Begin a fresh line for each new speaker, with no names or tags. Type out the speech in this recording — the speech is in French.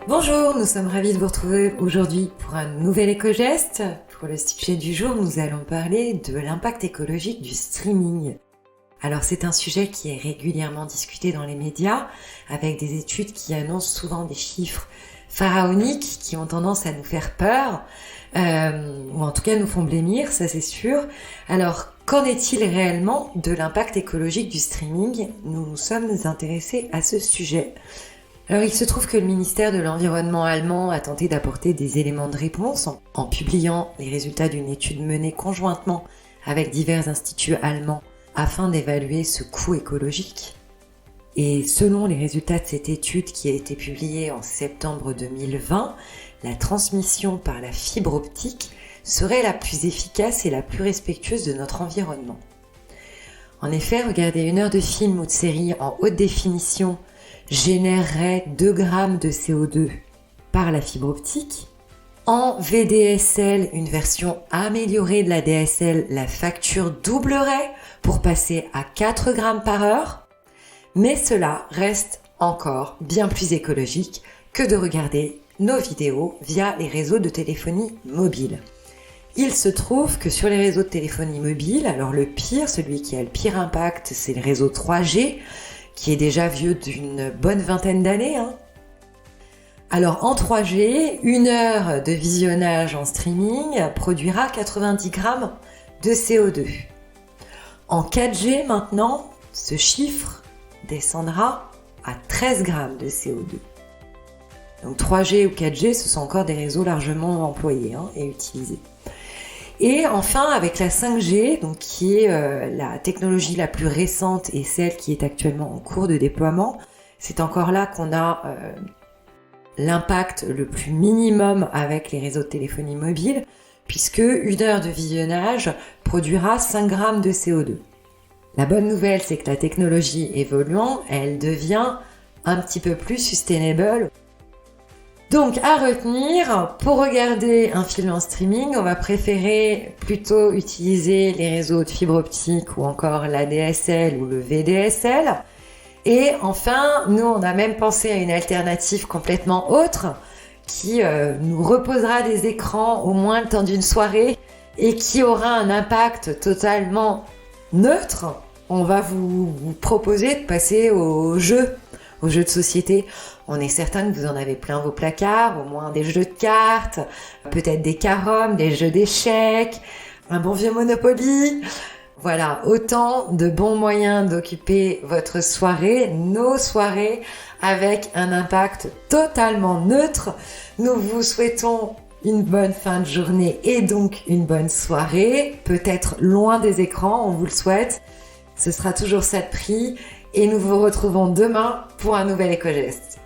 Bonjour, nous sommes ravis de vous retrouver aujourd'hui pour un nouvel éco-geste. Pour le sujet du jour, nous allons parler de l'impact écologique du streaming. Alors c'est un sujet qui est régulièrement discuté dans les médias, avec des études qui annoncent souvent des chiffres pharaoniques qui ont tendance à nous faire peur, ou en tout cas nous font blêmir, ça c'est sûr. Alors qu'en est-il réellement de l'impact écologique du streaming ? Nous nous sommes intéressés à ce sujet. Alors il se trouve que le ministère de l'Environnement allemand a tenté d'apporter des éléments de réponse en publiant les résultats d'une étude menée conjointement avec divers instituts allemands afin d'évaluer ce coût écologique. Et selon les résultats de cette étude qui a été publiée en septembre 2020, la transmission par la fibre optique serait la plus efficace et la plus respectueuse de notre environnement. En effet, regarder 1 heure de film ou de série en haute définition générerait 2 grammes de CO2 par la fibre optique. En VDSL, une version améliorée de la DSL, la facture doublerait pour passer à 4 grammes par heure. Mais cela reste encore bien plus écologique que de regarder nos vidéos via les réseaux de téléphonie mobile. Il se trouve que sur les réseaux de téléphonie mobile, alors le pire, celui qui a le pire impact, c'est le réseau 3G, qui est déjà vieux d'une bonne vingtaine d'années. Alors en 3G, 1 heure de visionnage en streaming produira 90 grammes de CO2. En 4G maintenant, ce chiffre descendra à 13 grammes de CO2. Donc 3G ou 4G, ce sont encore des réseaux largement employés et utilisés. Et enfin, avec la 5G, donc qui est la technologie la plus récente et celle qui est actuellement en cours de déploiement, c'est encore là qu'on a l'impact le plus minimum avec les réseaux de téléphonie mobile, puisque 1 heure de visionnage produira 5 grammes de CO2. La bonne nouvelle, c'est que la technologie évoluant, elle devient un petit peu plus sustainable. Donc à retenir, pour regarder un film en streaming, on va préférer plutôt utiliser les réseaux de fibre optique ou encore la DSL ou le VDSL. Et enfin, nous on a même pensé à une alternative complètement autre qui nous reposera des écrans au moins le temps d'une soirée et qui aura un impact totalement neutre. On va vous proposer de passer aux jeux de société. On est certain que vous en avez plein vos placards, au moins des jeux de cartes, peut-être des carums, des jeux d'échecs, un bon vieux Monopoly. Voilà, autant de bons moyens d'occuper votre soirée, nos soirées, avec un impact totalement neutre. Nous vous souhaitons une bonne fin de journée et donc une bonne soirée, peut-être loin des écrans, on vous le souhaite. Ce sera toujours ça de prix et nous vous retrouvons demain pour un nouvel éco-geste.